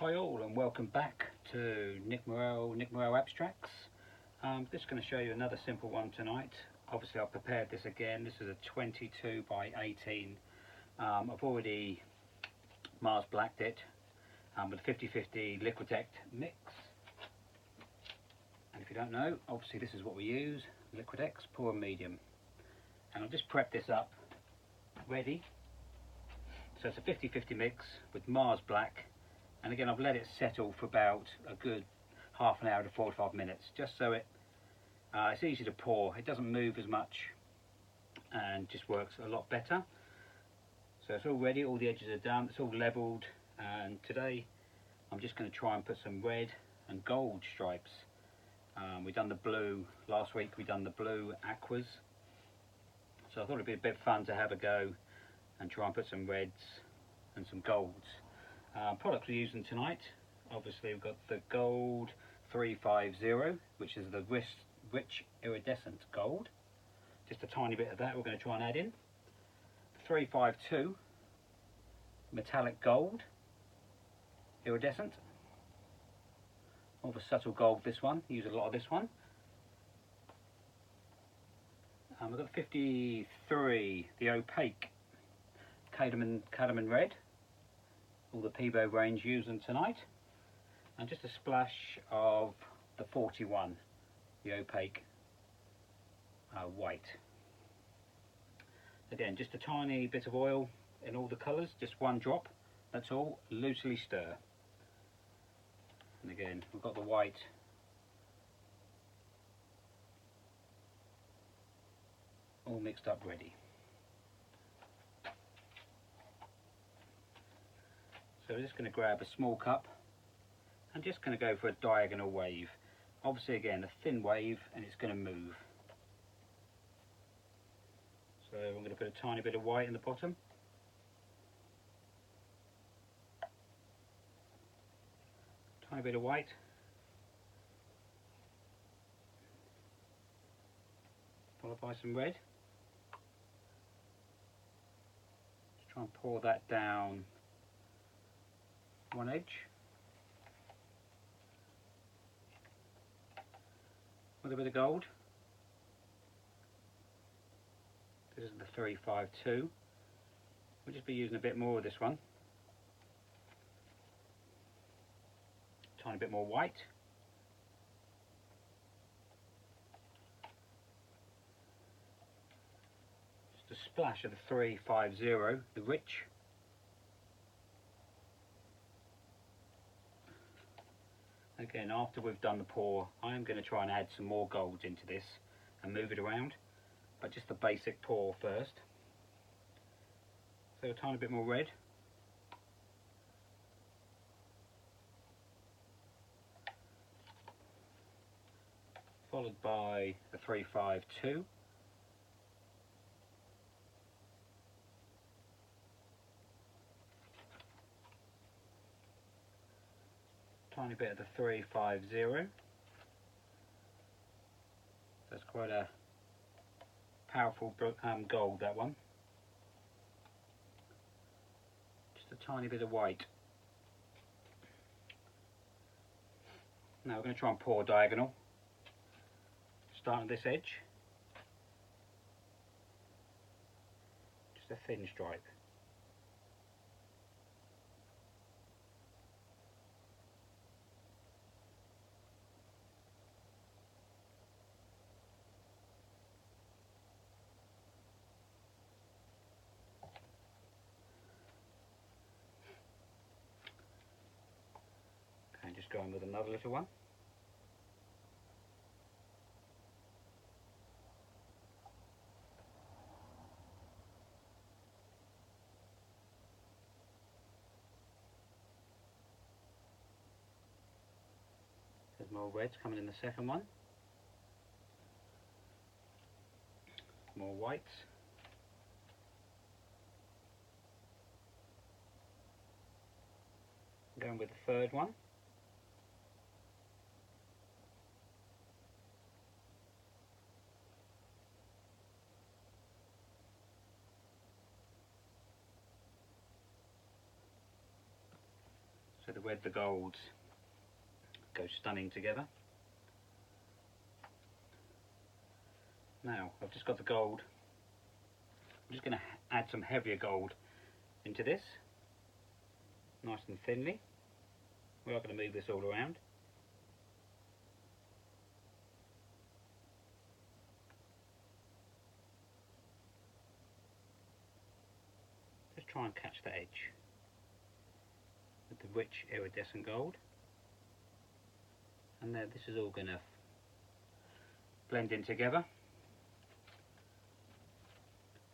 Hi all and welcome back to Nick Morel Abstracts. I'm just going to show you another simple one tonight. Obviously I've prepared this again. This is a 22 by 18. I've already Mars blacked it with a 50-50 Liquidect mix. And if you don't know, obviously this is what we use, Liquidect, pour and medium. And I'll just prep this up ready. So it's a 50-50 mix with Mars black. And again, I've let it settle for about a good half an hour to 45 minutes, just so it's easy to pour. It doesn't move as much and just works a lot better. So it's all ready, all the edges are done, it's all leveled. And today I'm just going to try and put some red and gold stripes. We've done the blue, last week we've done the blue aquas. So I thought it'd be a bit fun to have a go and try and put some reds and some golds. Products we're using tonight, obviously we've got the gold 350, which is the rich iridescent gold. Just a tiny bit of that we're going to try and add in. 352 metallic gold, iridescent. More of a subtle gold this one, use a lot of this one. We've got 53, the opaque cadmium red. All the Peebo range using tonight, and just a splash of the 41, the opaque white. Again, just a tiny bit of oil in all the colours, just one drop, that's all. Loosely stir, and again we've got the white all mixed up ready. So we're just going to grab a small cup and just going to go for a diagonal wave. Obviously again a thin wave and it's going to move. So I'm going to put a tiny bit of white in the bottom. Tiny bit of white. Followed by some red. Just try and pour that down one edge with a bit of gold. This is the 352. We'll just be using a bit more of this one. Tiny bit more white. Just a splash of the 350, the rich. Again, after we've done the pour, I am going to try and add some more golds into this and move it around, but just the basic pour first. So a tiny bit more red. Followed by a 352. Tiny bit of the 350. That's quite a powerful gold, that one. Just a tiny bit of white. Now we're going to try and pour diagonal. Start at this edge. Just a thin stripe. Just going with another little one. There's more reds coming in the second one. More whites. Going with the third one. red, the golds go stunning together. Now I've just got the gold. I'm just going to add some heavier gold into this, nice and thinly. We are going to move this all around. Just try and catch the edge with the rich iridescent gold. And there, this is all going to blend in together.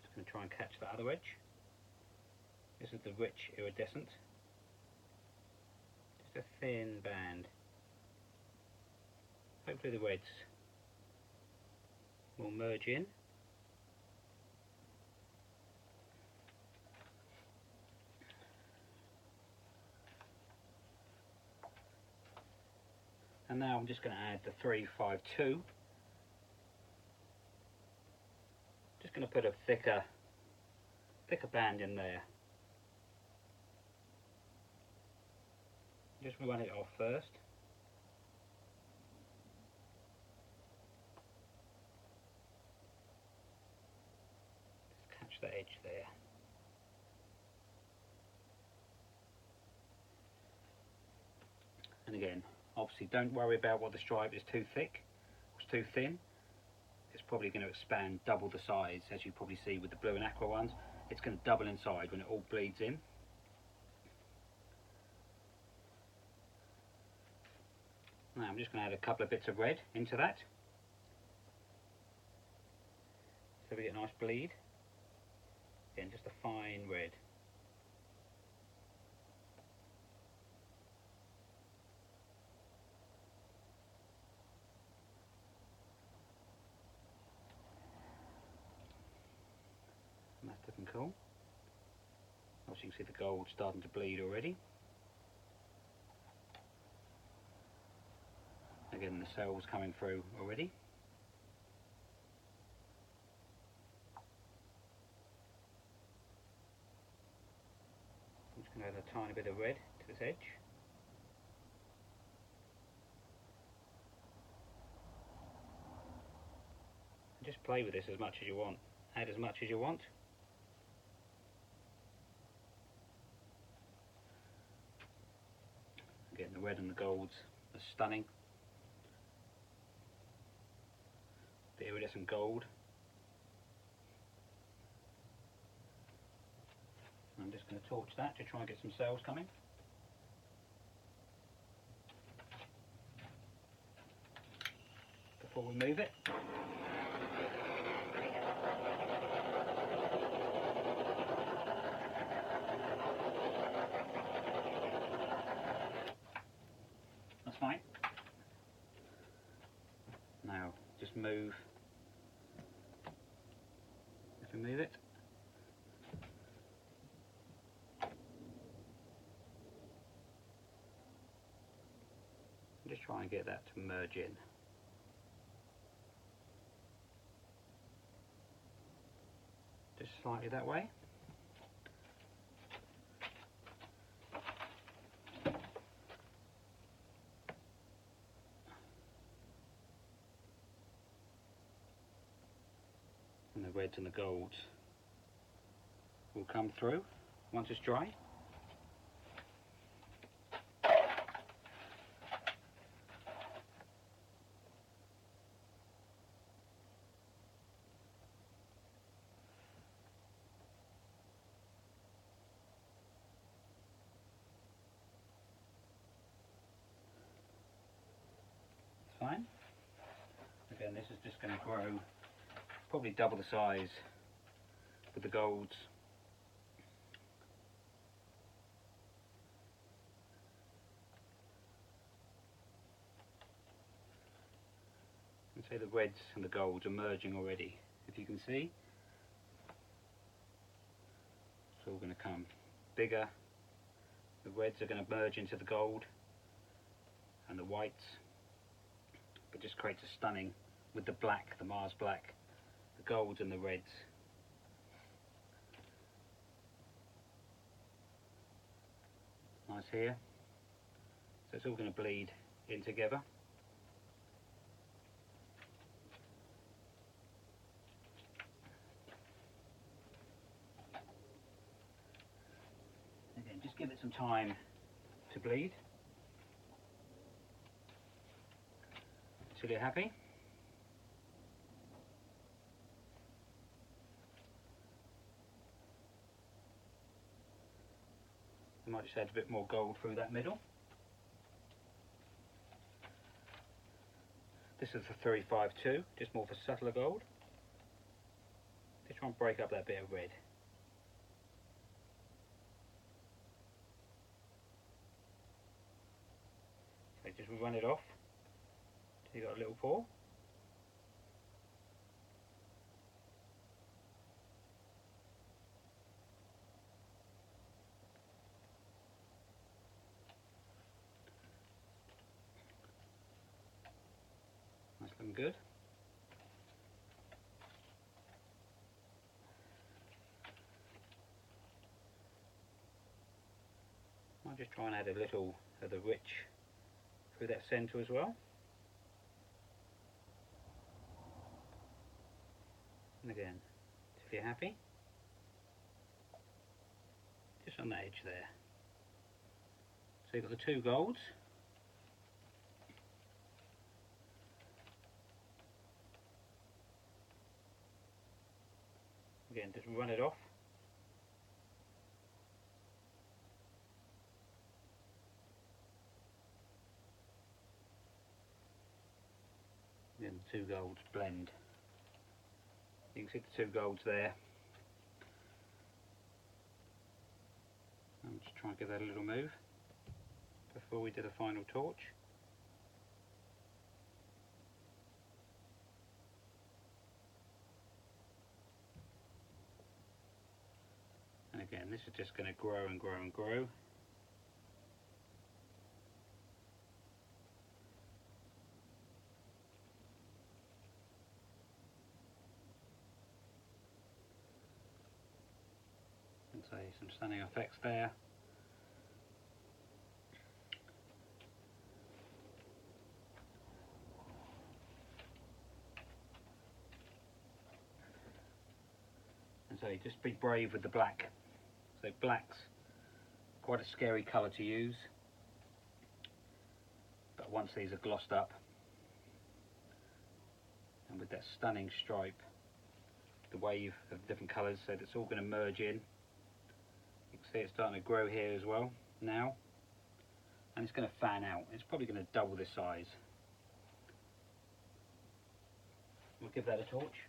Just going to try and catch that other edge. This is the rich iridescent. Just a thin band. Hopefully the reds will merge in. And now I'm just going to add the 352. Just going to put a thicker band in there. Just run it off first. Just catch the edge there. And again, obviously don't worry about what the stripe is too thick or it's too thin. It's probably going to expand double the size, as you probably see with the blue and aqua ones. It's going to double in size when it all bleeds in. Now I'm just going to add a couple of bits of red into that, so we get a nice bleed. Again, just a fine red. And that's looking cool. Obviously you can see the gold starting to bleed already. Again, the cells coming through already. I'm just going to add a tiny bit of red to this edge. And just play with this as much as you want. Add as much as you want. Again, the red and the golds are stunning. The iridescent gold. I'm just going to torch that to try and get some cells coming. Before we move it. That's fine. Now just move. If we move it. Just try and get that to merge in. Just slightly that way. And the reds and the golds will come through once it's dry. Fine. Again, this is just going to grow probably double the size with the golds. And say the reds and the golds are merging already, if you can see. It's all going to come bigger. The reds are going to merge into the gold and the whites. It just creates a stunning, with the black, the Mars black, the golds and the reds. Nice here. So it's all going to bleed in together. Again, just give it some time to bleed until you're happy. I might just add a bit more gold through that middle. This is the 352, just more for subtler gold. Just try and break up that bit of red. So just run it off till you've got a little pour. That's looking good. I'll just try and add a little of the rich through that centre as well. And again, if you're happy, just on the edge there. So you've got the two golds. Again, just run it off. Then the two golds blend. You can see the two golds there. I'm just trying to give that a little move before we do the final torch. And again, this is just going to grow and grow and grow. And so some stunning effects there. And so just be brave with the black. So black's quite a scary colour to use, but once these are glossed up and with that stunning stripe, the wave of different colours, so that's all going to merge in. You can see it's starting to grow here as well now, and it's going to fan out. It's probably going to double this size. We'll give that a torch.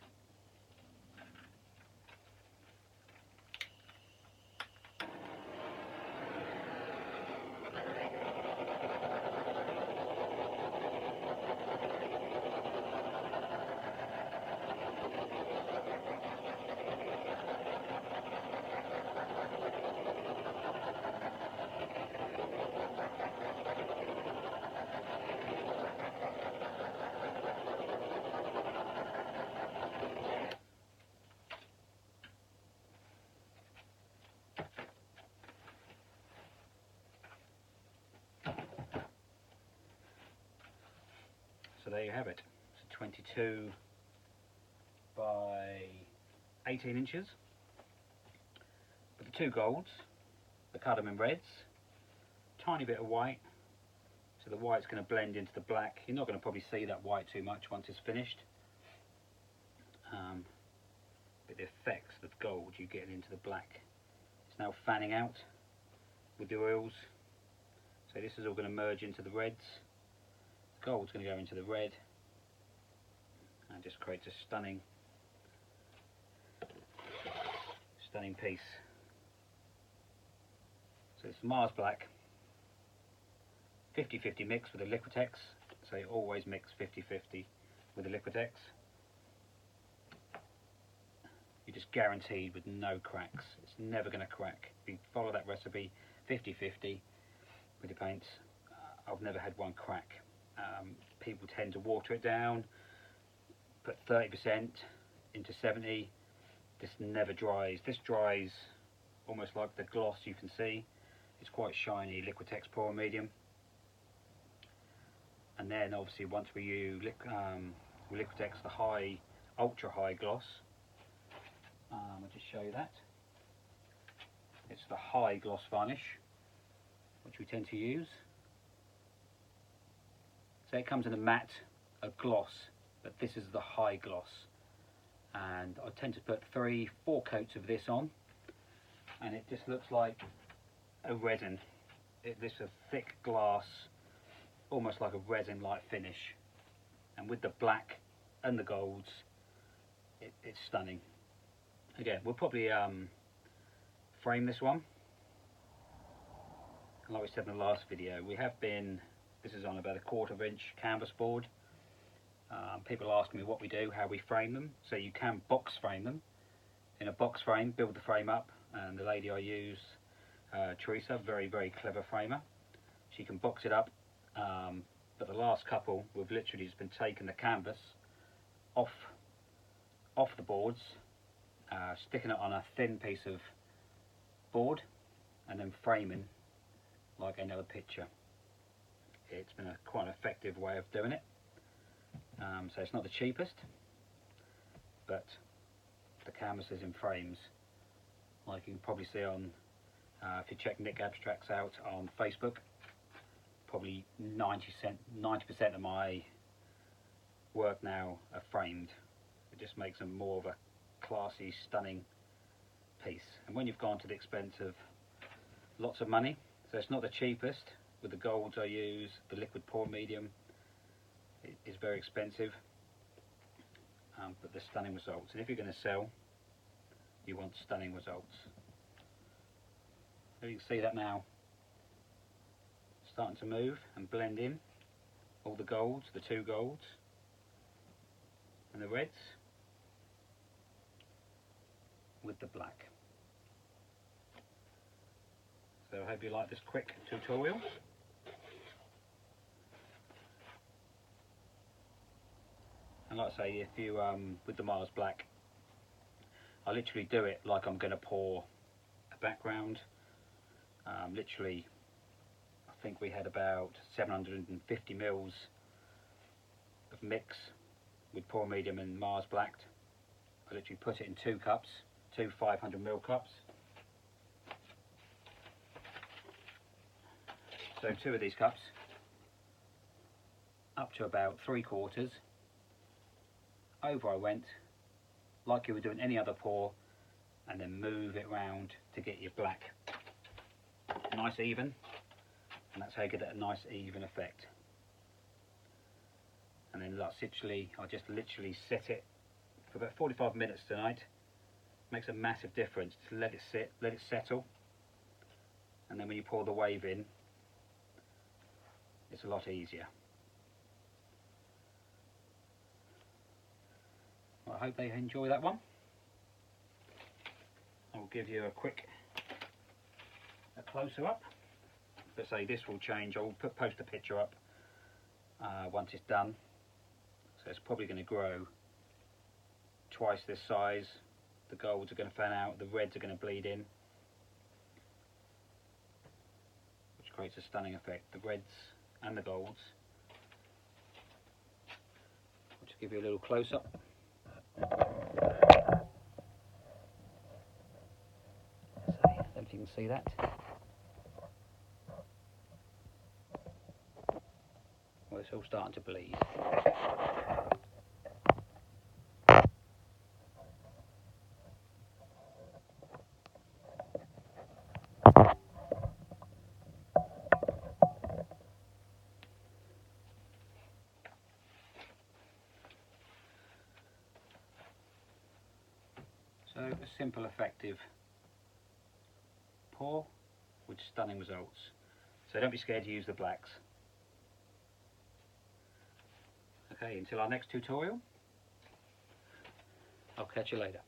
So there you have it. It's 22 by 18 inches. With the two golds, the cardamom reds, tiny bit of white. So the white's going to blend into the black. You're not going to probably see that white too much once it's finished. But the effects of gold you get into the black. It's now fanning out with the oils. So this is all going to merge into the reds. Gold's going to go into the red and just creates a stunning piece. So it's Mars Black 50-50 mix with a Liquitex, so you always mix 50-50 with a Liquitex. You're just guaranteed with no cracks. It's never going to crack. If you follow that recipe 50-50 with your paints, I've never had one crack. People tend to water it down, put 30% into 70. This never dries. This dries almost like the gloss you can see. It's quite shiny Liquitex Pour Medium. And then obviously once we use Liquitex the ultra high gloss, I'll just show you that. It's the high gloss varnish which we tend to use. So it comes in a matte, a gloss, but this is the high gloss. And I tend to put 3-4 coats of this on, and it just looks like a resin. This is a thick glass, almost like a resin-like finish. And with the black and the golds, it's stunning. Again, we'll probably frame this one. And like we said in the last video, this is on about a 1/4 inch canvas board. People ask me what we do, how we frame them. So you can box frame them. In a box frame, build the frame up, and the lady I use, Teresa, very, very clever framer. She can box it up, but the last couple, we've literally just been taking the canvas off the boards, sticking it on a thin piece of board, and then framing like another picture. It's been quite an effective way of doing it. So it's not the cheapest, but the canvas is in frames, like you can probably see on, if you check Nick Abstracts out on Facebook, probably 90% of my work now are framed. It just makes them more of a classy, stunning piece. And when you've gone to the expense of lots of money, so it's not the cheapest. With the golds I use, the liquid pour medium, it is very expensive, but they're stunning results. And if you're going to sell, you want stunning results. So you can see that now, starting to move and blend in all the golds, the 2 golds and the reds with the black. So I hope you like this quick tutorial. And like I say, if you with the Mars Black, I literally do it like I'm going to pour a background. Literally, I think we had about 750 mils of mix with pour medium and Mars Black. I literally put it in 2 cups, 2 500ml cups. So 2 of these cups, up to about 3/4. Over I went, like you were doing any other pour, and then move it round to get your black nice even, and that's how you get a nice even effect. And then I just literally set it for about 45 minutes tonight. Makes a massive difference to let it sit, let it settle, and then when you pour the wave in, it's a lot easier. Well, I hope they enjoy that one. I'll give you a closer up. But say this will change. I'll post a picture up once it's done. So it's probably going to grow twice this size. The golds are going to fan out, the reds are going to bleed in, which creates a stunning effect. The reds and the golds. I'll just give you a little close up. So, I don't know if you can see that. Well, it's all starting to bleed. So a simple, effective pour with stunning results. So don't be scared to use the blacks. Okay, until our next tutorial, I'll catch you later.